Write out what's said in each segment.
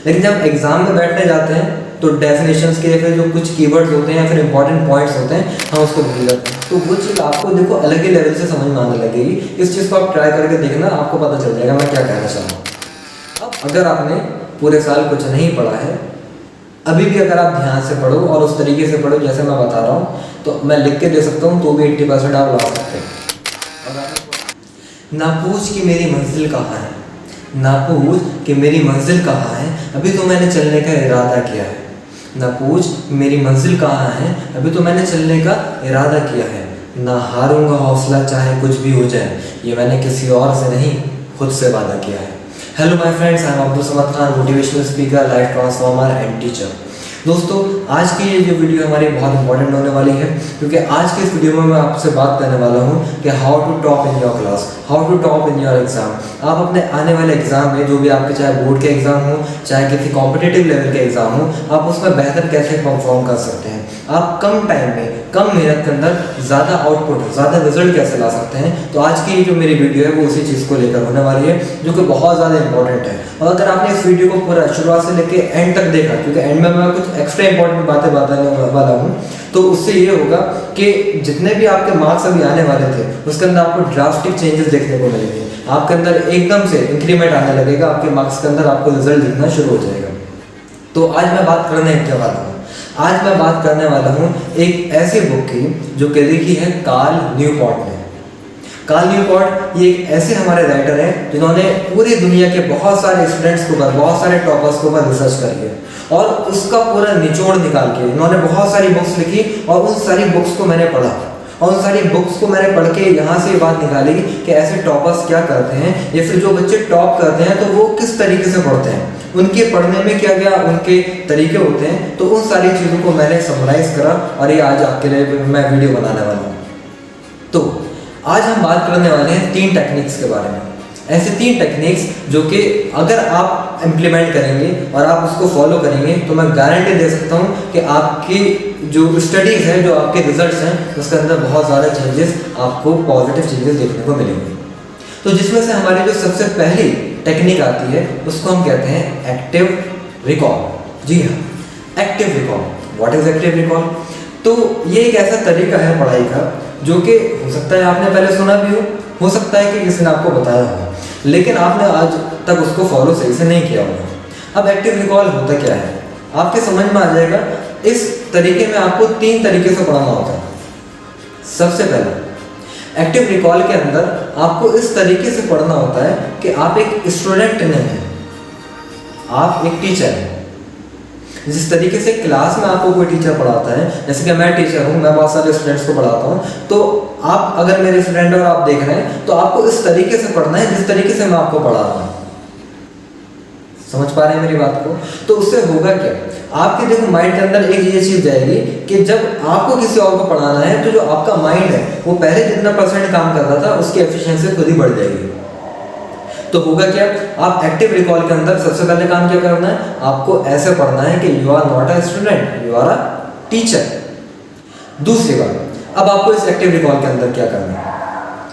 लेकिन जब एग्जाम में बैठने जाते हैं तो डेफिनेशंस के फिर जो कुछ कीवर्ड्स होते हैं या फिर इंपॉर्टेंट पॉइंट्स होते हैं हम उसको भूल जाते हैं। तो वो चीज़ आपको देखो अलग ही लेवल से समझ में आने लगेगी। इस चीज़ को आप ट्राई करके देखना, आपको पता चल जाएगा मैं क्या कहना चाह रहा हूँ। अब अगर आपने पूरे साल कुछ नहीं पढ़ा है, अभी भी अगर आप ध्यान से पढ़ो और उस तरीके से पढ़ो जैसे मैं बता रहा हूँ, तो मैं लिख के दे सकता हूँ तो भी 80% आप ला सकते हैं। ना पूछ कि मेरी मंजिल कहाँ है, ना पूछ कि मेरी मंजिल कहाँ है, अभी तो मैंने चलने का इरादा किया है। ना पूछ मेरी मंजिल कहाँ है, अभी तो मैंने चलने का इरादा किया है। ना हारूंगा हौसला चाहे कुछ भी हो जाए, ये मैंने किसी और से नहीं खुद से वादा किया है। Hello my friends, I am Abdul Samad Khan, motivational speaker, life transformer and teacher. दोस्तों, आज की ये जो वीडियो हमारी बहुत इंपॉर्टेंट होने वाली है, क्योंकि आज की इस वीडियो में मैं आपसे बात करने वाला हूँ कि how to top in your class, how to top in your exam. आप अपने आने वाले एग्जाम में, जो भी आपके चाहे बोर्ड के एग्जाम हो, चाहे किसी कॉम्पिटिटिव लेवल के एग्जाम हो, आप उसमें बेहतर कैसे परफॉर्म कर सकते हैं। आप कम टाइम में, कम मेहनत के अंदर ज़्यादा आउटपुट, ज़्यादा रिजल्ट कैसे ला सकते हैं। तो आज की जो मेरी वीडियो है वो उसी चीज़ को लेकर होने वाली है, जो कि बहुत ज़्यादा इंपॉर्टेंट है। और अगर आपने इस वीडियो को पूरा शुरुआत से लेकर एंड तक देखा, क्योंकि एंड में मैं कुछ एक्स्ट्रा इंपॉर्टेंट बातें बताने वाला हूँ, तो उससे ये होगा कि जितने भी आपके मार्क्स अभी आने वाले थे उसके अंदर आपको ड्रास्टिक चेंजेस देखने को मिलेंगे। आपके अंदर एकदम से इंक्रीमेंट आने लगेगा, आपके मार्क्स के अंदर आपको रिजल्ट दिखना शुरू हो जाएगा। तो आज मैं बात करने के वाला हूँ, आज मैं बात करने वाला हूँ एक ऐसी बुक की जो कि लिखी है कार्ल न्यूपोर्ट ने। कार्ल न्यूपोर्ट ये एक ऐसे हमारे राइटर हैं जिन्होंने पूरी दुनिया के बहुत सारे स्टूडेंट्स के ऊपर, बहुत सारे टॉपर्स के ऊपर रिसर्च करी है और उसका पूरा निचोड़ निकाल के इन्होंने बहुत सारी बुक्स लिखी और उन सारी बुक्स को मैंने पढ़ा और उन सारी बुक्स को मैंने पढ़ के यहाँ से ये बात निकाली कि ऐसे टॉपर्स क्या करते हैं या फिर जो बच्चे टॉप करते हैं तो वो किस तरीके से पढ़ते हैं, उनके पढ़ने में क्या क्या उनके तरीके होते हैं। तो उन सारी चीज़ों को मैंने समराइज करा और ये आज आपके लिए मैं वीडियो बनाने वाला हूँ। तो आज हम बात करने वाले हैं 3 टेक्निक्स के बारे में। ऐसे 3 टेक्निक्स जो कि अगर आप इम्प्लीमेंट करेंगे और आप उसको फॉलो करेंगे तो मैं गारंटी दे सकता हूँ कि आपकी जो स्टडीज़ है, जो आपके रिजल्ट्स हैं, उसके अंदर बहुत ज़्यादा चेंजेस, आपको पॉजिटिव चेंजेस देखने को मिलेंगे। तो जिसमें से हमारी जो सबसे पहली टेक्निक आती है उसको हम कहते हैं एक्टिव रिकॉल। जी हाँ, active recall. What is active recall? तो ये एक ऐसा तरीका है पढ़ाई का जो कि हो सकता है आपने पहले सुना भी हो सकता है कि किसी ने आपको बताया हो, लेकिन आपने आज तक उसको फॉलो सही से नहीं किया होगा। अब एक्टिव रिकॉल होता क्या है आपके समझ में आ जाएगा। इस तरीके में आपको 3 तरीके से पढ़ाना होता है। सबसे पहले एक्टिव रिकॉल के अंदर आपको इस तरीके से पढ़ना होता है कि आप एक स्टूडेंट नहीं हैं, आप एक टीचर हैं। जिस तरीके से क्लास में आपको कोई टीचर पढ़ाता है, जैसे कि मैं टीचर हूँ, मैं बहुत सारे स्टूडेंट्स को पढ़ाता हूँ, तो आप अगर मेरे स्टूडेंट और आप देख रहे हैं तो आपको इस तरीके से पढ़ना है जिस तरीके से मैं आपको पढ़ा रहा हूँ। समझ पा रहे हैं मेरी बात को? तो उससे होगा क्या, आपके देखो माइंड के अंदर एक ये चीज़ जाएगी कि जब आपको किसी और को पढ़ाना है तो जो आपका माइंड है वो पहले जितना % काम कर रहा था उसकी एफिशिएंसी खुद ही बढ़ जाएगी। तो होगा क्या, आप एक्टिव रिकॉल के अंदर सबसे पहले काम क्या करना है, आपको ऐसे पढ़ना है कि you are not a student, you are a teacher. दूसरी बात, अब आपको इस एक्टिव रिकॉल के अंदर क्या करना है,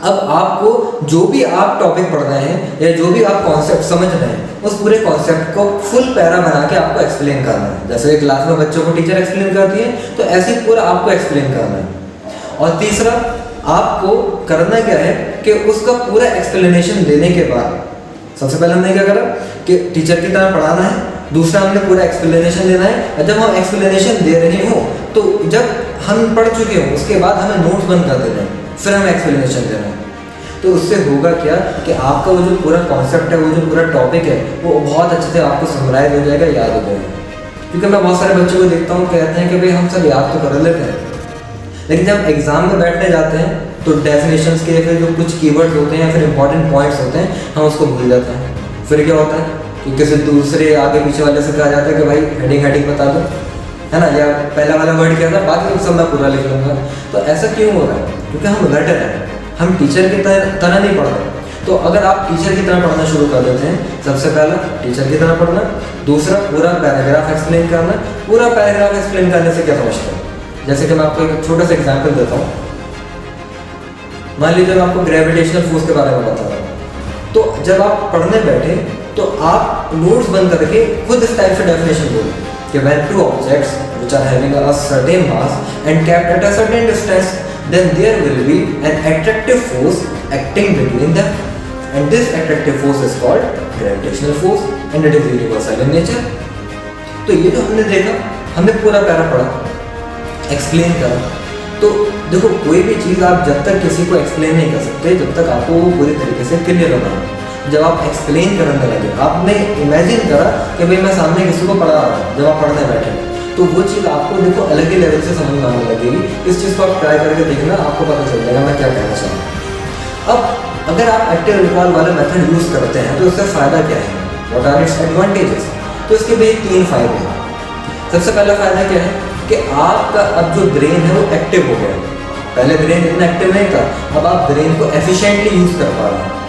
अब आपको जो भी आप टॉपिक पढ़ रहे हैं या जो भी आप कॉन्सेप्ट समझ रहे हैं उस पूरे कॉन्सेप्ट को फुल पैरा बना के आपको एक्सप्लेन करना है। जैसे क्लास में बच्चों को टीचर एक्सप्लेन करती है तो ऐसे ही पूरा आपको एक्सप्लेन करना है। और तीसरा, आपको करना क्या है कि उसका पूरा एक्सप्लेनेशन देने के बाद सबसे पहले हमने क्या करा कि टीचर की तरह पढ़ाना है, दूसरा हमने पूरा एक्सप्लेनेशन देना है। और जब हम एक्सप्लेनेशन दे रहे हो तो जब हम पढ़ चुके हों उसके बाद हमें नोट्स बंद कर देना है, फिर हमें एक्सप्लेनेशन देना है। तो उससे होगा क्या कि आपका वो जो पूरा कॉन्सेप्ट है, वो जो पूरा टॉपिक है, वो बहुत अच्छे से आपको समराइज हो जाएगा, याद हो जाएगा। क्योंकि मैं बहुत सारे बच्चों को देखता हूँ कहते हैं कि भाई हम सब याद तो कर लेते हैं, लेकिन जब एग्जाम में बैठने जाते हैं तो डेफिनेशंस के फिर जो कुछ कीवर्ड्स होते हैं या फिर इंपॉर्टेंट पॉइंट्स होते हैं हम उसको भूल जाते हैं। फिर क्या होता है कि किसी दूसरे आगे पीछे वाले से कहा जाता है कि भाई हेडिंग बता दो, है ना, या पहला वाला वर्ड क्या था, बाकी सब मैं पूरा लिख लूँगा। तो ऐसा क्यों हो रहा है? क्योंकि हम रट रहे हैं, हम टीचर की तरह नहीं पढ़ रहे। तो अगर आप टीचर की तरह पढ़ना शुरू कर देते हैं, सबसे पहला टीचर की तरह पढ़ना, दूसरा पूरा पैराग्राफ एक्सप्लेन करना। पूरा पैराग्राफ एक्सप्लेन करने से क्या समझते हैं, जैसे कि मैं आपको एक छोटा सा एग्जाम्पल देता हूँ। मान लीजिए मैं आपको ग्रेविटेशनल फोर्स के बारे में बता रहा हूँ, तो जब आप पढ़ने बैठे तो आप नोट्स बंद करके खुद इस टाइप से डेफिनेशन बोलो कि when two objects which are having a certain mass and kept at a certain distance, then there will be an attractive force acting between them, and this attractive force is called gravitational force and it is universal in nature. तो ये जो हमने देखा, हमने पूरा para पढ़ा, explain करा। तो देखो कोई भी चीज़ आप जब तक किसी को एक्सप्लेन नहीं कर सकते जब तक आपको वो पूरी तरीके से क्लियर ना हो। जब आप एक्सप्लेन करने लगे, आपने इमेजिन करा कि भाई मैं सामने किसी को पढ़ा रहा हूँ, जब आप पढ़ने बैठे तो वो चीज़ आपको देखो अलग ही लेवल से समझ में आने लगेगी। इस चीज़ को आप ट्राई करके देखना, आपको पता चल जाएगा मैं क्या कहना चाह रहा हूँ। अब अगर आप एक्टिव रिकॉल वाला मेथड यूज़ करते हैं तो इससे फ़ायदा क्या है, व्हाट आर इट्स एडवांटेजेस? तो इसके भी 3 फायदे हैं। सबसे पहला फ़ायदा क्या है कि आपका अब जो ब्रेन है वो एक्टिव हो गया। पहले ब्रेन इतना एक्टिव नहीं था, अब आप ब्रेन को एफिशिएंटली यूज़ कर पा रहे हैं।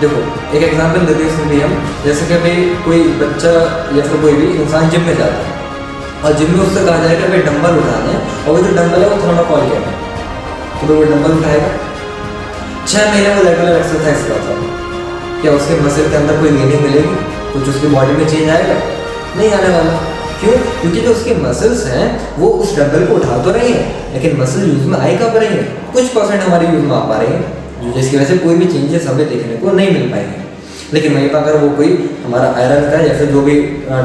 देखो एक एग्जांपल देते हैं इसमें भी हम, जैसे कि भाई कोई बच्चा या फिर कोई भी इंसान जिम में जाता है और जिम में उससे कहा जाए कि भाई डंबल उठाना है और वो जो डंबल है वो थर्मोकॉल के है, तो वो डंबल उठाएगा। 6 महीने वो रेगुलर एक्सरसाइज करता है, क्या उसके मसल के अंदर कोई गेनिंग मिलेगी, कुछ उसकी बॉडी में चेंज आएगा? नहीं आने वाला। क्यों? क्योंकि जो उसके मसल्स हैं वो उस डंबल को उठा तो रही हैं, लेकिन मसल यूज़ में आई कब रही है? कुछ परसेंट हमारी यूज़ में आ पा रही है, जिसकी वजह से कोई भी चेंजेस हमें देखने को नहीं मिल पाएंगे। लेकिन वहीं पर अगर वो कोई हमारा आयरन का या फिर जो भी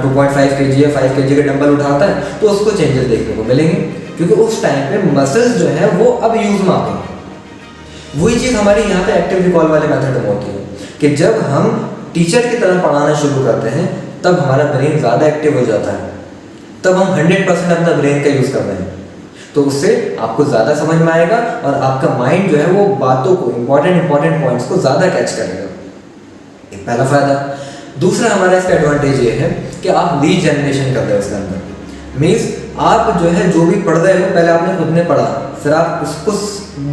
2.5 kg या 5 kg का डंबल उठाता है तो उसको चेंजेस देखने को मिलेंगे, क्योंकि उस टाइम पे मसल्स जो है वो अब यूज़ में आ गए। वही चीज़ हमारी यहाँ पे एक्टिव रिकॉल वाले मेथड में होती है कि जब हम टीचर की तरह पढ़ाना शुरू करते हैं तब हमारा ब्रेन ज़्यादा एक्टिव हो जाता है, तब हम 100% अपना ब्रेन का यूज़ कर रहे हैं, तो उससे आपको ज़्यादा समझ में आएगा और आपका माइंड जो है वो बातों को इंपॉर्टेंट पॉइंट्स को ज़्यादा कैच करेगा। एक पहला फ़ायदा। दूसरा हमारा इसका एडवांटेज ये है कि आप लीड जनरेशन कर रहे हो इसके अंदर। मीन्स आप जो है जो भी पढ़ रहे हो पहले आपने खुद ने पढ़ा, फिर आप उसको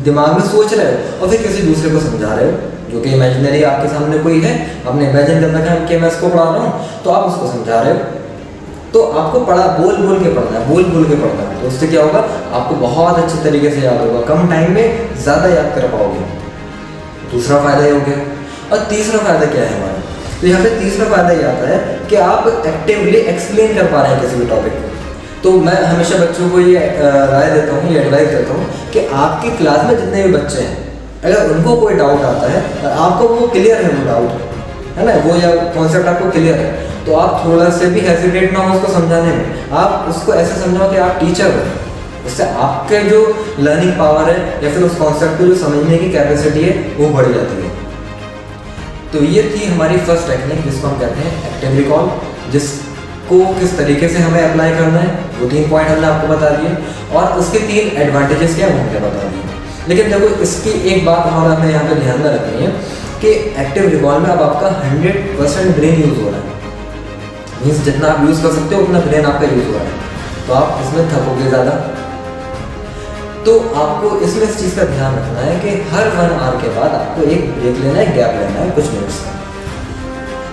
दिमाग में सोच रहे हो और फिर किसी दूसरे को समझा रहे हो, जो कि इमेजिनरी आपके सामने कोई है, आपने इमेजिन कर रखा है कि मैं इसको पढ़ा रहा हूँ तो आप उसको समझा रहे हो। तो आपको बोल बोल के पढ़ना है, तो उससे क्या होगा, आपको बहुत अच्छे तरीके से याद होगा, कम टाइम में ज़्यादा याद कर पाओगे। दूसरा फ़ायदा ये हो गया। और तीसरा फ़ायदा क्या है हमारा? तो यहाँ पे तीसरा फ़ायदा ये आता है कि आप एक्टिवली एक्सप्लेन कर पा रहे हैं किसी भी टॉपिक को। तो मैं हमेशा बच्चों को ये राय देता हूँ, ये एडवाइस देता हूँ कि आपकी क्लास में जितने भी बच्चे हैं, अगर उनको कोई डाउट आता है और आपको वो क्लियर है, वो डाउट है ना, वो या कॉन्सेप्ट आपको क्लियर है, तो आप थोड़ा से भी हेजिटेट ना हो उसको समझाने में। आप उसको ऐसे समझाओ कि आप टीचर हो, उससे आपके जो लर्निंग पावर है या फिर उस कॉन्सेप्ट को जो समझने की कैपेसिटी है वो बढ़ जाती है। तो ये थी हमारी फर्स्ट टेक्निक जिसको हम कहते हैं एक्टिव रिकॉल, जिसको किस तरीके से हमें अप्लाई करना है वो 3 पॉइंट हमने आपको बता दिए और उसके 3 एडवांटेजेस क्या है वो हमने बता दिए। लेकिन देखो इसकी एक बात हमारा हमें यहाँ पे ध्यान में रखनी है कि एक्टिव रिकॉल में अब आपका 100% ब्रेन यूज़ हो रहा है। मीन्स जितना आप यूज़ कर सकते हो उतना ब्रेन आपका यूज़ हो रहा है, तो आप इसमें थकोगे ज़्यादा। तो आपको इसमें इस चीज़ का ध्यान रखना है कि हर 1 आवर के बाद आपको एक ब्रेक लेना है, गैप लेना है कुछ मिनट्स का।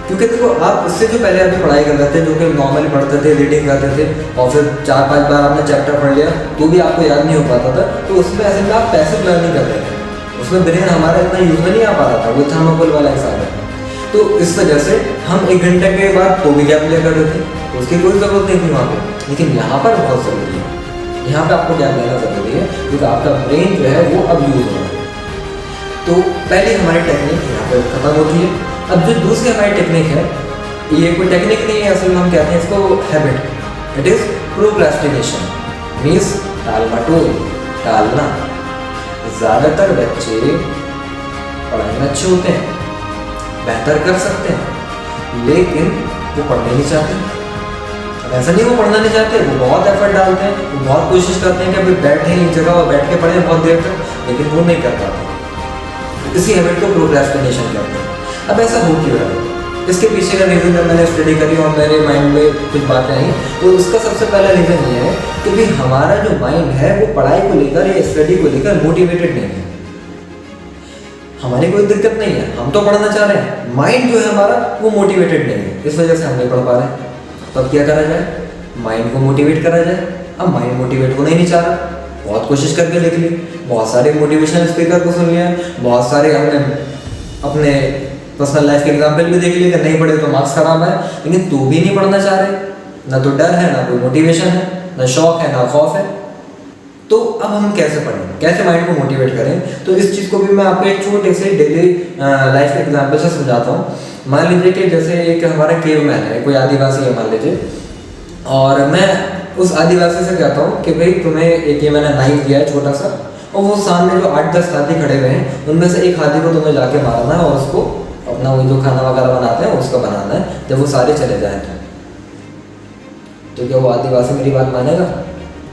क्योंकि देखो आप इससे जो पहले आपने पढ़ाई कर रहे थे, जो कि नॉर्मली पढ़ते थे, रीडिंग करते थे और फिर 4-5 बार आपने चैप्टर पढ़ लिया तो भी आपको याद नहीं हो पाता था, तो उसमें ऐसे में आप पैसिव लर्निंग कर रहे थे, उसमें ब्रेन हमारा इतना यूज में नहीं आ पा रहा था, वो थर्मोकॉल वाला हिसाब है। तो इस वजह से हम 1 घंटे के बाद तो भी गैप लिया करते थे, तो उसकी कोई ज़रूरत नहीं थी वहाँ पर। लेकिन यहाँ पर बहुत ज़रूरी है, यहाँ पे आपको गैप लेना ज़रूरी है क्योंकि आपका ब्रेन जो है वो अब यूज़ हो रहा है। तो पहली हमारी टेक्निक यहाँ पे ख़त्म होती है। अब जो दूसरी हमारी टेक्निक है, ये कोई टेक्निक नहीं है, असल में हम कहते हैं इसको habit. It is procrastination, means टालमटोल, टालना। ज़्यादातर बच्चे पढ़ाई में अच्छे होते हैं, बेहतर कर सकते हैं, लेकिन वो पढ़ने नहीं चाहते। ऐसा नहीं वो पढ़ना नहीं चाहते, वो बहुत एफर्ट डालते हैं, वो बहुत कोशिश करते हैं कि अभी बैठे एक जगह और बैठ के पढ़ें बहुत देर तक, लेकिन वो नहीं कर पाते। इसी हैबिट को प्रोक्रेस्टिनेशन कहते हैं। अब ऐसा हो क्यों रहा है? इसके पीछे का रीज़न जब मैंने स्टडी करी और मेरे माइंड में कुछ बातें आई, तो उसका सबसे पहला रीज़न ये है कि भाई हमारा जो माइंड है वो पढ़ाई को लेकर या स्टडी को लेकर मोटिवेटेड नहीं है। हमारी कोई दिक्कत नहीं है, हम तो पढ़ना चाह रहे हैं, माइंड जो है हमारा वो मोटिवेटेड नहीं है, इस वजह से हम नहीं पढ़ पा रहे हैं। तो अब क्या करा जाए? माइंड को मोटिवेट करा जाए। अब माइंड मोटिवेट होना ही नहीं चाह रहा, बहुत कोशिश करके देख ली, बहुत सारे मोटिवेशनल स्पीकर को सुन लिया, बहुत सारे हमने अपने पर्सनल लाइफ के एग्जाम्पल भी देख लिए कि नहीं पढ़े तो मार्क्स खराब है, लेकिन तो भी नहीं पढ़ना चाह रहे, ना तो डर है, ना कोई मोटिवेशन है, ना शौक है, ना खौफ है। तो अब हम कैसे पढ़ें, कैसे माइंड को मोटिवेट करें? तो इस चीज़ को भी मैं आपको एक छोटे से डेली लाइफ के एग्जाम्पल से समझाता हूँ। मान लीजिए कि जैसे एक हमारा केवमैन है, कोई आदिवासी है मान लीजिए, और मैं उस आदिवासी से कहता हूँ कि भाई तुम्हें एक ये मैंने नाइफ दिया है छोटा सा, और वो सामने जो 8-10 हाथी खड़े हुए हैं उनमें से एक हाथी को तुम्हें जाके मारना है और उसको अपना वो जो खाना वगैरह बनाते हैं उसका बनाना है। जब वो सारे चले जाए तो क्या वो आदिवासी मेरी बात मानेगा?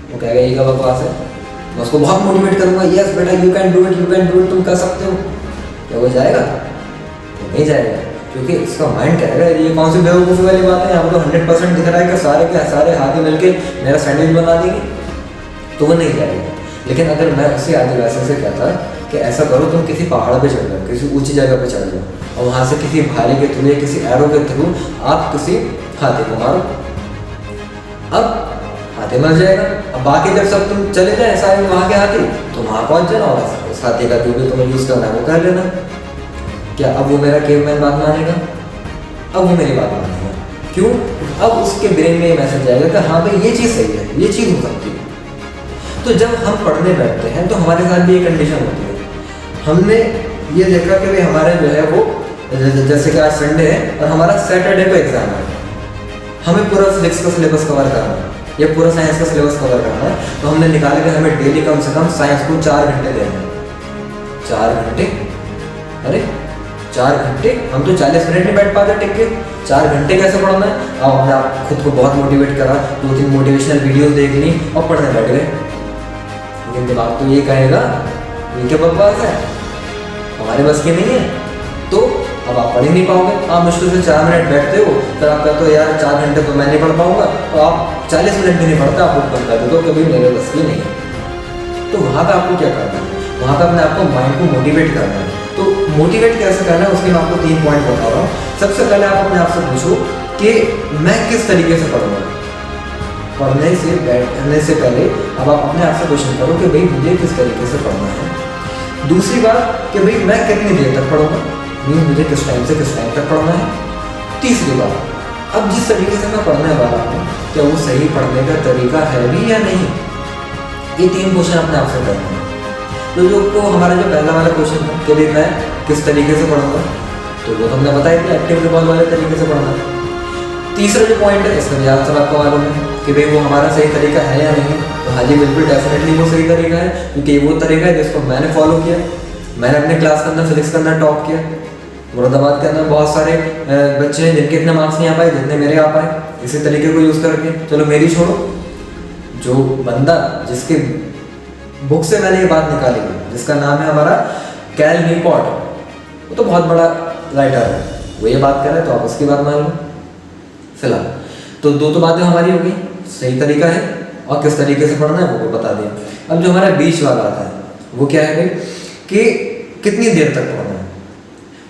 वो कहेगा ये क्या बकवास है। मैं उसको बहुत मोटिवेट करूँगा, यस बेटा you can do it, you can do it, तुम कर सकते हो। क्या वो जाएगा? वो नहीं जाएगा, क्योंकि इसका माइंड कहेगा ये कौन सी बेवकूफ़ी वाली बात है, यहाँ पर तो 100% दिख रहा है कि सारे के सारे हाथी मिलके मेरा सैंडविच बना देंगे, तो वो नहीं जाएगा। लेकिन अगर मैं उसी आदिवासी से कहता कि ऐसा करो, तुम किसी पहाड़ पे चढ़ जाओ, किसी ऊंची जगह पे चढ़ जाओ, और वहाँ से किसी भाले के थ्रू या किसी एरो के थ्रू आप किसी हाथी को मारो, अब हाथी मर जाएगा। अब बाकी जब सब तुम चले जाए सारे वहाँ के हाथी, तो वहाँ पहुँच जाना और उस हाथी का जो भी तुम्हें यूज़ करना है वो कर लेना। क्या अब वो मेरा केवमैन बात मानेगा? अब वो मेरी बात मानेगा। क्यों? अब उसके ब्रेन में ये मैसेज आएगा कि हाँ भाई ये चीज़ सही है, ये चीज़ हो सकती है। तो जब हम पढ़ने बैठते हैं तो हमारे साथ भी ये कंडीशन होती है। हमने ये देखा कि भाई हमारे जो है वो जैसे कि आज संडे है और हमारा सैटरडे को एग्जाम है, हमें पूरा फिजिक्स का सिलेबस कवर करना है या पूरा साइंस का सिलेबस कवर करना है, तो हमने निकाला कि हमें डेली कम से कम साइंस को 4 घंटे देना है। 4 घंटे? अरे 4 घंटे? हम तो 40 मिनट नहीं बैठ पाते टिक के, 4 घंटे कैसे पढ़ना है? अब हमने आप खुद को बहुत मोटिवेट करा, 2-3 मोटिवेशनल वीडियोस देख ली और पढ़ने बैठ गए। लेकिन दिमाग तो ये कहेगा ये क्या बकवास है, हमारे बस की नहीं है। तो अब आप पढ़ ही नहीं पाओगे। आप मुश्किल से 4 मिनट बैठते हो, फिर आप कहते हो यार 4 घंटे तो मैं नहीं पढ़ पाऊंगा, तो आप 40 मिनट भी नहीं पढ़ते, आप बुक बंद कर देते हो, कभी मेरे बस की नहीं है। तो वहाँ पर आपको क्या करना है? वहाँ पर अपने आपको माइंड को मोटिवेट करना है। तो मोटिवेट कैसे करना है उसके मैं आपको 3 पॉइंट बता रहा हूँ। सबसे पहले आप अपने आप से पूछो कि मैं किस तरीके से पढ़ूँगा। पढ़ने से बैठने से पहले अब आप अपने आप से क्वेश्चन करो कि भाई मुझे किस तरीके से पढ़ना है। दूसरी बात कि भाई मैं कितनी देर तक पढ़ूँगा, मुझे किस टाइम से किस टाइम तक पढ़ना है। तीसरी बात, अब जिस तरीके से मैं पढ़ने वाला हूँ क्या वो सही पढ़ने का तरीका है भी या नहीं। ये 3 क्वेश्चन अपने आप से करना है। तो जो को हमारा जो पहला वाला क्वेश्चन था कि भाई मैं किस तरीके से पढ़ूँगा, तो वो तो हमने बताया कि एक्टिव रिकॉल वाले तरीके से पढ़ना है। तीसरा जो पॉइंट है इसका भी आंसर आपको मालूम है कि भाई वो हमारा सही तरीका है या नहीं। तो हाँ जी बिल्कुल डेफिनेटली वो सही तरीका है, क्योंकि वो तरीका है जिसको मैंने फॉलो किया। मैंने अपने क्लास के अंदर फिजिक्स के अंदर टॉप किया। मुरादाबाद के अंदर बहुत सारे बच्चे हैं जिनके इतने मार्क्स नहीं आ पाए जितने मेरे आ पाए, इसी तरीके को यूज़ करके। चलो मेरी छोड़ो, जो बंदा जिसके बुक से मैंने ये बात निकाली जिसका नाम है हमारा कैल न्यूपोर्ट, वो तो बहुत बड़ा राइटर है, वो ये बात कर रहे तो आप उसकी बात मान लो। फिलहाल तो 2 बातें हमारी हो गई, सही तरीका है और किस तरीके से पढ़ना है वो बता दिया। अब जो हमारा बीच वाला आता है वो क्या है भाई कि कितनी देर तक पढ़ना है।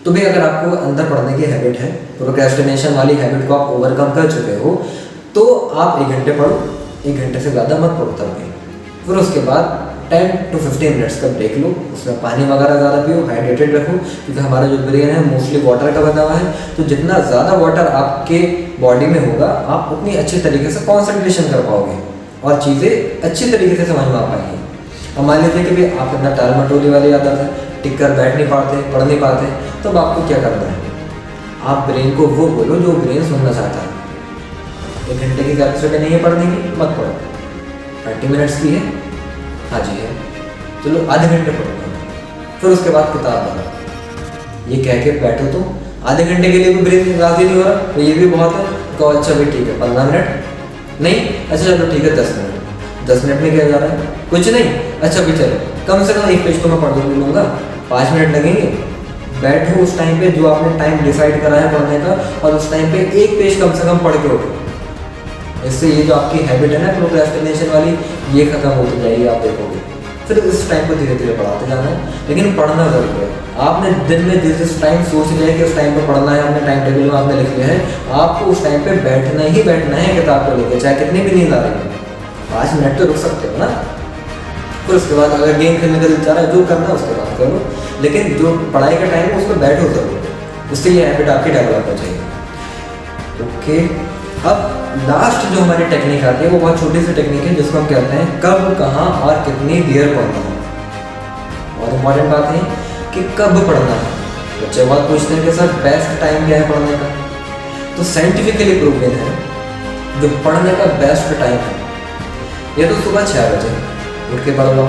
तो भाई अगर आपको अंदर पढ़ने की हैबिट है, प्रोक्रेस्टिनेशन वाली हैबिट को आप ओवरकम कर चुके हो, तो आप 1 घंटे पढ़ो, 1 घंटे से ज़्यादा मत पढ़ो तब भी। फिर उसके बाद 10 to 15 मिनट्स का ब्रेक लो, उसमें पानी वगैरह ज़्यादा पियो, हाइड्रेटेड रखो, क्योंकि हमारा जो ब्रेन है मोस्टली वाटर का बना हुआ है। तो जितना ज़्यादा वाटर आपके बॉडी में होगा आप उतनी अच्छे तरीके से कॉन्सेंट्रेशन कर पाओगे और चीज़ें अच्छी तरीके से समझ में आ पाएंगी। अब मान लीजिए कि भाई आप इतना टाल मटोली वाली आदत है, टिक कर बैठ नहीं पाते, पढ़ नहीं पाते, तो अब आपको क्या करना है? आप ब्रेन को वो बोलो जो ब्रेन सुनना चाहता है। 1 घंटे की कैपेसिटी नहीं है पढ़ने की, मत पढ़ो। 30 मिनट्स की है, हाँ जी है, चलो आधे घंटे पढ़ो, फिर उसके बाद किताब पढ़ो। ये कह के बैठो तो आधे घंटे के लिए भी ब्रेन राजी नहीं हो रहा, तो ये भी बहुत है। कहो अच्छा भाई ठीक है 15 मिनट नहीं, अच्छा चलो ठीक है 10 मिनट। 10 मिनट में क्या जा रहा है? कुछ नहीं। अच्छा भाई चलो कम से कम 1 पेज तो मैं पढ़ लूँगा, 5 मिनट लगेंगे। बैठो उस टाइम पे जो आपने टाइम डिसाइड करा है पढ़ने का, और उस टाइम पे 1 पेज कम से कम पढ़ के उठो। इससे ये जो आपकी हैबिट है ना प्रोक्रेस्टिनेशन वाली, ये खत्म होती जाएगी, आप देखोगे। फिर इस टाइम को धीरे धीरे बढ़ाते जाना है, लेकिन पढ़ना जरूर है। आपने दिन में जिस टाइम सोच लिया कि उस टाइम पर पढ़ना है, अपने टाइम टेबल में आपने लिख लिया है, आपको उस टाइम पे बैठना ही बैठना है किताब को लेकर, चाहे कितनी भी नींद आ रही है। 5 मिनट तो रुक सकते हो ना। फिर उसके बाद अगर गेम खेलने का दिल चाह रहा है, जो करना है उसके बाद करो, लेकिन जो पढ़ाई का टाइम है उसमें बैठो जरूर। उससे ये हैबिट आपकी डेवलप हो जाएगी। ओके, अब लास्ट जो हमारी टेक्निक आती है वो बहुत छोटी सी टेक्निक है जिसको हम कहते हैं कब, कहाँ और कितनी देर पढ़ना है। बहुत इंपॉर्टेंट बात है कि कब पढ़ना है। बच्चे बहुत पूछते हैं कि सर बेस्ट टाइम क्या है पढ़ने का। तो साइंटिफिकली प्रूवन है जो पढ़ने का बेस्ट टाइम है ये तो सुबह 6 बजे उठ के पढ़ लो,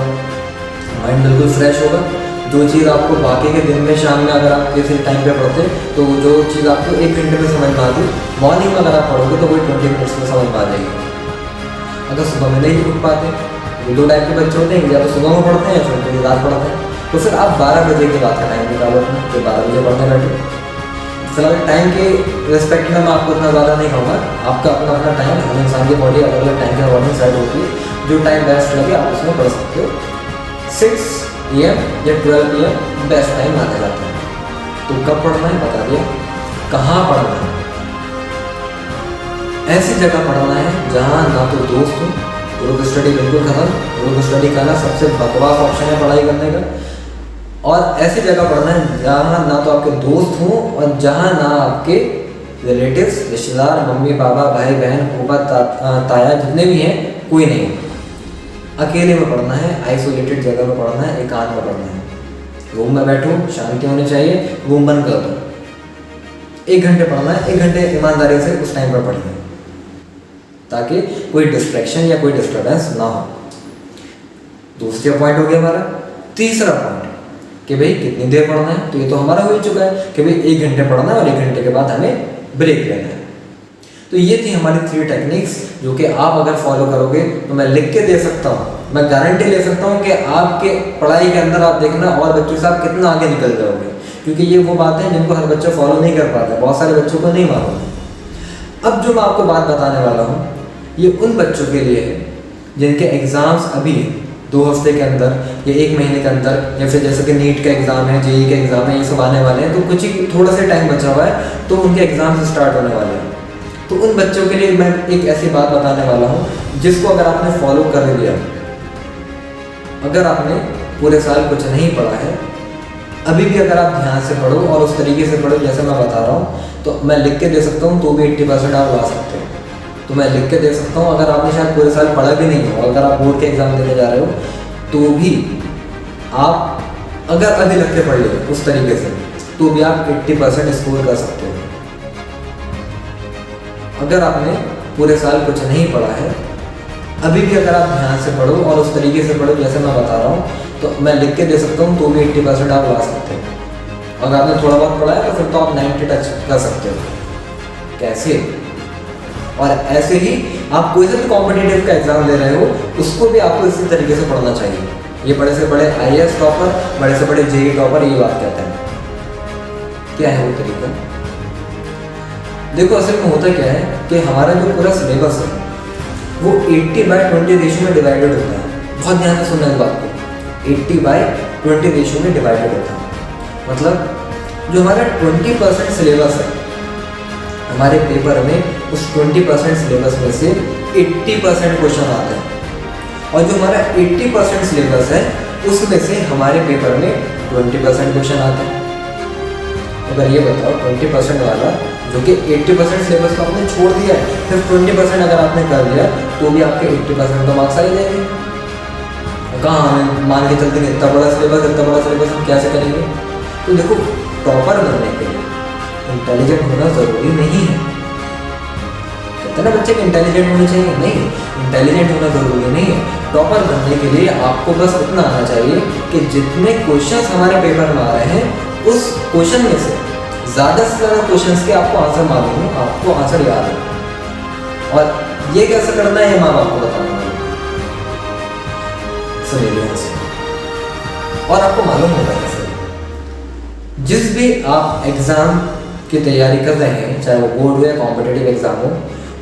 माइंड बिल्कुल फ्रेश होगा। जो चीज़ आपको बाकी के दिन में शाम में अगर आप किसी टाइम पे पढ़ते तो जो चीज़ आपको 1 घंटे में समझ में आती, मॉर्निंग में अगर आप पढ़ोगे तो वही 20 मिनट्स में समझ में आ जाएगी। अगर सुबह में नहीं उठ पाते, ये 2 टाइप के बच्चे होते हैं, या तो सुबह में पढ़ते हैं या फिर पूरी रात पढ़ते हैं। तो फिर आप 12 बजे के बाद का टाइम निकालो अपना, तो 12 बजे पढ़ने बैठो। फिलहाल टाइम के रिस्पेक्ट में मैं आपको इतना ज़्यादा नहीं कहूँगा, आपका अपना अपना टाइम, हर इंसान की बॉडी अलग अलग टाइम के अकॉर्डिंग सेट होती है। जो टाइम बेस्ट लगे आप उसमें पढ़ सकते हो। 6 AM या 12 PM बेस्ट टाइम माना जाता है। तो कब पढ़ना है बता दिया, कहाँ पढ़ना है। ऐसी जगह पढ़ना है जहाँ ना तो दोस्त हो, ग्रुप स्टडी बिल्कुल खत्म। ग्रुप स्टडी करना सबसे बकवास ऑप्शन है पढ़ाई करने का। और ऐसी जगह पढ़ना है जहाँ ना तो आपके दोस्त हों और जहाँ ना आपके रिलेटिव्स, रिश्तेदार, मम्मी पापा, भाई बहन, फूफा, ताया जितने भी हैं कोई नहीं हो। अकेले में पढ़ना है, आइसोलेटेड जगह में पढ़ना है, एकांत में पढ़ना है। रूम में बैठो, शांति होनी चाहिए, रूम बंद कर दो। 1 घंटे पढ़ना है, 1 घंटे ईमानदारी से उस टाइम पर पढ़िए ताकि कोई डिस्ट्रैक्शन या कोई डिस्टर्बेंस ना हो। दूसरा पॉइंट हो गया हमारा। तीसरा पॉइंट कि भाई कितनी देर पढ़ना है, तो ये तो हमारा हो ही चुका है कि भाई 1 घंटे पढ़ना है और 1 घंटे के बाद हमें ब्रेक लेना है। तो ये थी हमारी 3 टेक्निक्स जो कि आप अगर फॉलो करोगे तो मैं लिख के दे सकता हूँ, मैं गारंटी ले सकता हूँ कि आपके पढ़ाई के अंदर आप देखना और बच्चों से आप कितना आगे निकल जाओगे। क्योंकि ये वो बातें हैं जिनको हर बच्चा फॉलो नहीं कर पाता, बहुत सारे बच्चों को नहीं मालूम है। अब जो मैं आपको बात बताने वाला हूँ ये उन बच्चों के लिए है जिनके एग्ज़ाम्स अभी 2 हफ्ते के अंदर या 1 महीने के अंदर, या फिर जैसे कि नीट का एग्ज़ाम है, जेईई का एग्ज़ाम है, ये सब आने वाले हैं। तो कुछ ही थोड़ा सा टाइम बचा हुआ है तो उनके एग्ज़ाम्स स्टार्ट होने वाले हैं। तो उन बच्चों के लिए मैं एक ऐसी बात बताने वाला हूँ जिसको अगर आपने फॉलो कर लिया, अगर आपने पूरे साल कुछ नहीं पढ़ा है, अभी भी अगर आप ध्यान से पढ़ो और उस तरीके से पढ़ो जैसे मैं बता रहा हूँ, तो मैं लिख के दे सकता हूँ तो भी 80% आप ला सकते हो। तो मैं लिख के दे सकता हूँ अगर आपने शायद पूरे साल पढ़ा भी नहीं हो, अगर आप बोर्ड के एग्ज़ाम देने जा रहे हो तो भी आप अगर अभी लग के पढ़ लिए उस तरीके से तो भी आप 80% स्कोर कर सकते हो। अगर आपने पूरे साल कुछ नहीं पढ़ा है, अभी भी अगर आप ध्यान से पढ़ो और उस तरीके से पढ़ो जैसे मैं बता रहा हूँ, तो मैं लिख के दे सकता हूँ तो भी 80% आप ला सकते हो। अगर आपने थोड़ा बहुत पढ़ा है तो फिर तो आप 90 टच कर सकते हो। कैसे? और ऐसे ही आप कोई सा भी कॉम्पिटिटिव का एग्जाम दे रहे हो उसको भी आपको इसी तरीके से पढ़ना चाहिए। ये बड़े से बड़े IAS टॉपर, बड़े से बड़े जेईई टॉपर ये बात कहते हैं। क्या है वो तरीका? देखो असल में होता क्या है कि हमारा जो पूरा सिलेबस है वो 80/20 रेशो में डिवाइडेड होता है। बहुत ध्यान से सुनना इस बात को, 80/20 रेशो में डिवाइडेड होता है। मतलब जो हमारा 20% सिलेबस है, हमारे पेपर में उस 20% सिलेबस में से 80% क्वेश्चन आते हैं। और जो हमारा 80% सिलेबस है उसमें से हमारे पेपर में 20% क्वेश्चन आते हैं। अगर ये बताओ 20% वाला जो कि 80% सिलेबस को आपने छोड़ दिया है, सिर्फ 20% अगर आपने कर दिया तो भी आपके 80% तो मार्क्स आ ही जाएंगे। कहाँ हमें मान के चलते हैं इतना बड़ा सिलेबस हम कैसे करेंगे? तो देखो टॉपर बनने के लिए इंटेलिजेंट होना ज़रूरी नहीं है। कहते ना बच्चे के इंटेलिजेंट होने चाहिए, नहीं, इंटेलिजेंट होना ज़रूरी नहीं है। टॉपर बनने के लिए आपको बस इतना आना चाहिए कि जितने क्वेश्चंस हमारे पेपर में आ रहे हैं उस क्वेश्चन में से ज़्यादा से ज़्यादा क्वेश्चंस के आपको आंसर मालूम हो, आपको आंसर याद है। और ये कैसे करना है ये मैं आपको बताऊंगा, सुनिए ध्यान से। और आपको मालूम होगा कैसे, जिस भी आप एग्ज़ाम की तैयारी कर रहे हैं, चाहे वो बोर्ड हो या कॉम्पिटिटिव एग्ज़ाम हो,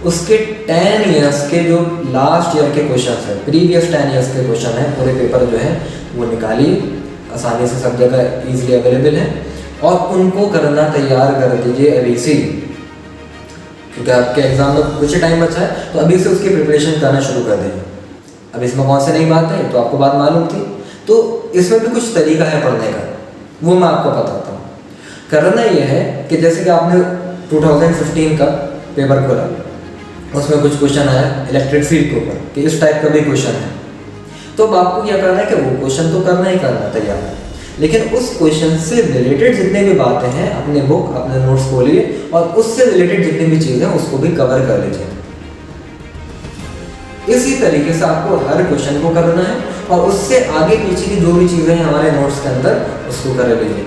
उसके 10 ईयर्स के जो लास्ट ईयर के क्वेश्चन हैं, प्रीवियस 10 ईयर्स के क्वेश्चन हैं, पूरे पेपर जो है वो निकालिए। आसानी से सब जगह ईजिली अवेलेबल है और उनको करना तैयार कर दीजिए अभी से, क्योंकि आपके एग्ज़ाम में कुछ ही टाइम बचा है। तो अभी से उसकी प्रिपरेशन करना शुरू कर दें। अब इसमें कौन सी नई बात है तो आपको बात मालूम थी, तो इसमें भी कुछ तरीका है पढ़ने का, वो मैं आपको बताता हूँ। करना ये है कि जैसे कि आपने 2015 का पेपर खोला, उसमें कुछ क्वेश्चन आया इलेक्ट्रिक फील्ड के ऊपर कि इस टाइप का भी क्वेश्चन है, तो अब आपको क्या करना है कि वो क्वेश्चन तो करना ही करना तैयार है, लेकिन उस क्वेश्चन से रिलेटेड जितने भी बातें हैं अपने बुक अपने नोट्स खोलिए और उससे रिलेटेड जितनी भी चीज़ें हैं उसको भी कवर कर लीजिए। इसी तरीके से आपको हर क्वेश्चन को करना है और उससे आगे पीछे की जो भी चीज़ें हैं हमारे नोट्स के अंदर उसको कर लीजिए।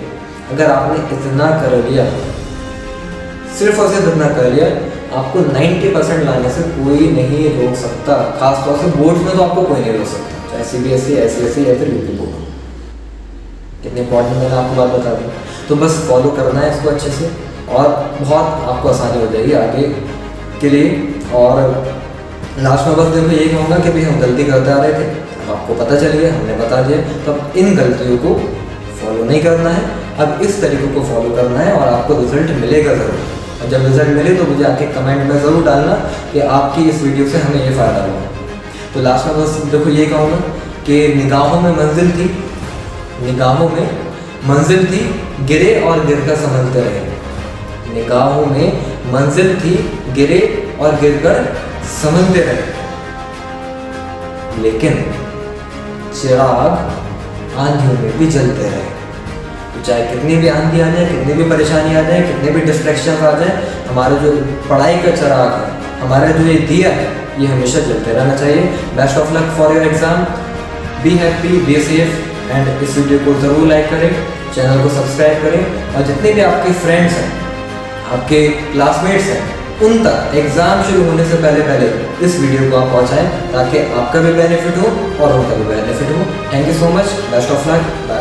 अगर आपने इतना कर लिया, सिर्फ और सिर्फ इतना कर लिया, आपको 90% लाने से कोई नहीं रोक सकता। खासतौर से बोर्ड्स में तो आपको कोई नहीं रोक सकता, चाहे CBSE ICSE या फिर UP बोर्ड। कितनी इंपॉर्टेंट मैंने आपको बात बता दी। तो बस फॉलो करना है इसको अच्छे से और बहुत आपको आसानी हो जाएगी आगे के लिए। और लास्ट में बस देखो यही कहूँगा कि भाई हम गलती करते आ रहे थे, अब आपको पता चल गया, हमने बता दिया, तो अब इन गलतियों को फॉलो नहीं करना है, अब इस तरीके को फॉलो करना है और आपको रिजल्ट मिलेगा ज़रूर। और जब रिजल्ट मिले तो मुझे आके कमेंट में ज़रूर डालना कि आपकी इस वीडियो से हमें ये फ़ायदा हुआ। तो लास्ट में बस देखो ये कहूँगा कि निगाहों में मंजिल थी, निगाहों में मंजिल थी, गिरे और गिरकर समझते रहे। निगाहों में मंजिल थी, गिरे और गिरकर समझते रहे, लेकिन चिराग आंधियों में भी जलते रहे। तो चाहे कितनी भी आंधी आ जाए, कितनी भी परेशानी आ जाए, कितने भी डिस्ट्रैक्शन आ जाए, हमारा जो पढ़ाई का चिराग है, हमारा जो ये दिया है, ये हमेशा जलते रहना चाहिए। Best of luck for your exam, be happy, be safe and इस वीडियो को ज़रूर लाइक करें, चैनल को सब्सक्राइब करें और जितने भी आपके फ्रेंड्स हैं, आपके क्लासमेट्स हैं, उन तक एग्ज़ाम शुरू होने से पहले इस वीडियो को आप पहुंचाएं ताकि आपका भी बेनिफिट हो और उनका भी बेनिफिट हो। Thank you so much, best of luck, bye.